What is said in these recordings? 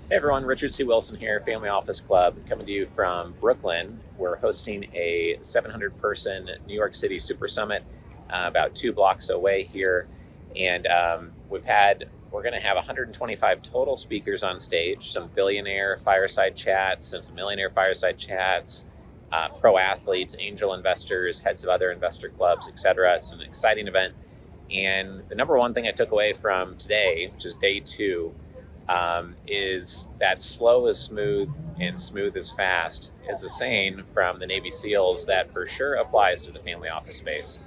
Hey everyone, Richard C. Wilson here, Family Office Club, coming to you from Brooklyn. We're hosting a 700-person New York City Super Summit about 2 blocks away here. And we're going to have 125 total speakers on stage, some billionaire fireside chats, centimillionaire fireside chats, pro athletes, angel investors, heads of other investor clubs, etc. It's an exciting event. And the number one thing I took away from today, which is day 2, is that slow is smooth and smooth is fast is a saying from the Navy SEALs that for sure applies to the family office space.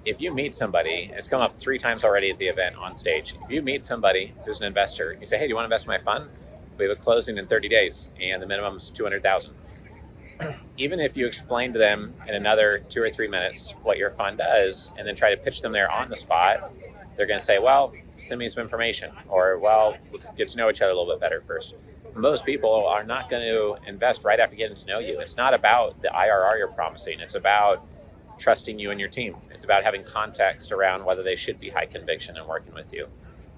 If you meet somebody, and it's come up 3 times already at the event on stage, if you meet somebody who's an investor, you say, hey, do you want to invest in my fund? We have a closing in 30 days and the minimum is $200,000. Even if you explain to them in another 2 or 3 minutes what your fund does and then try to pitch them there on the spot, they're going to say, well, send me some information, or, well, let's get to know each other a little bit better first. Most people are not going to invest right after getting to know you. It's not about the IRR you're promising. It's about trusting you and your team. It's about having context around whether they should be high conviction and working with you.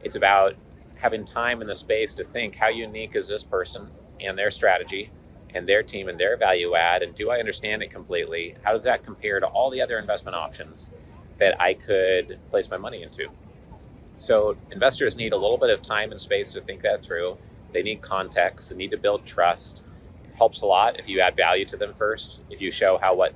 It's about having time in the space to think, how unique is this person and their strategy and their team and their value add, and do I understand it completely? How does that compare to all the other investment options that I could place my money into? So investors need a little bit of time and space to think that through. They need context. They need to build trust. It helps a lot if you add value to them first. If you show how what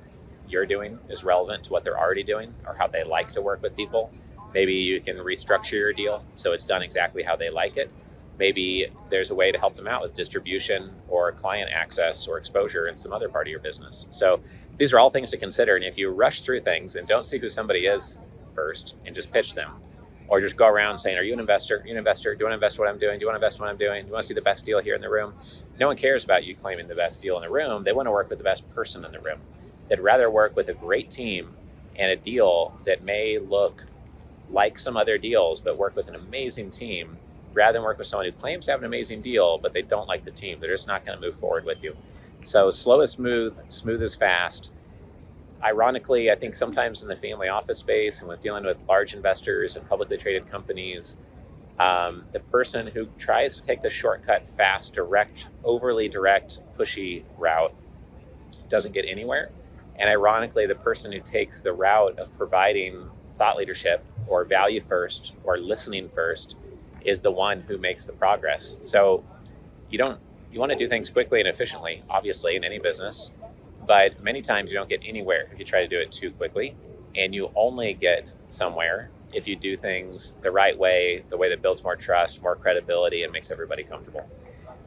you're doing is relevant to what they're already doing or how they like to work with people. Maybe you can restructure your deal so it's done exactly how they like it. Maybe there's a way to help them out with distribution or client access or exposure in some other part of your business. So these are all things to consider. And if you rush through things and don't see who somebody is first and just pitch them, or just go around saying, are you an investor? Are you an investor? Do you want to invest in what I'm doing? Do you want to invest in what I'm doing? Do you want to see the best deal here in the room? No one cares about you claiming the best deal in the room. They want to work with the best person in the room. They'd rather work with a great team and a deal that may look like some other deals, but work with an amazing team, rather than work with someone who claims to have an amazing deal, but they don't like the team. They're just not going to move forward with you. So slow is smooth, smooth is fast. Ironically, I think sometimes in the family office space and with dealing with large investors and publicly traded companies, the person who tries to take the shortcut, fast, direct, overly direct, pushy route doesn't get anywhere. And ironically, the person who takes the route of providing thought leadership or value first or listening first is the one who makes the progress. So you want to do things quickly and efficiently, obviously, in any business. But many times you don't get anywhere if you try to do it too quickly, and you only get somewhere if you do things the right way, the way that builds more trust, more credibility, and makes everybody comfortable.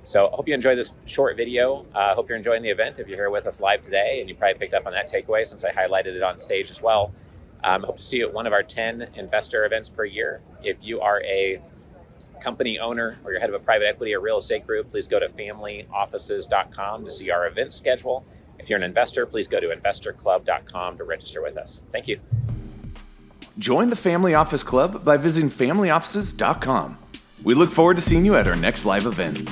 So I hope you enjoyed this short video. I hope you're enjoying the event. If you're here with us live today, and you probably picked up on that takeaway since I highlighted it on stage as well. I hope to see you at one of our 10 investor events per year. If you are a company owner or you're head of a private equity or real estate group, please go to familyoffices.com to see our event schedule. If you're an investor, please go to investorclub.com to register with us. Thank you. Join the Family Office Club by visiting familyoffices.com. We look forward to seeing you at our next live event.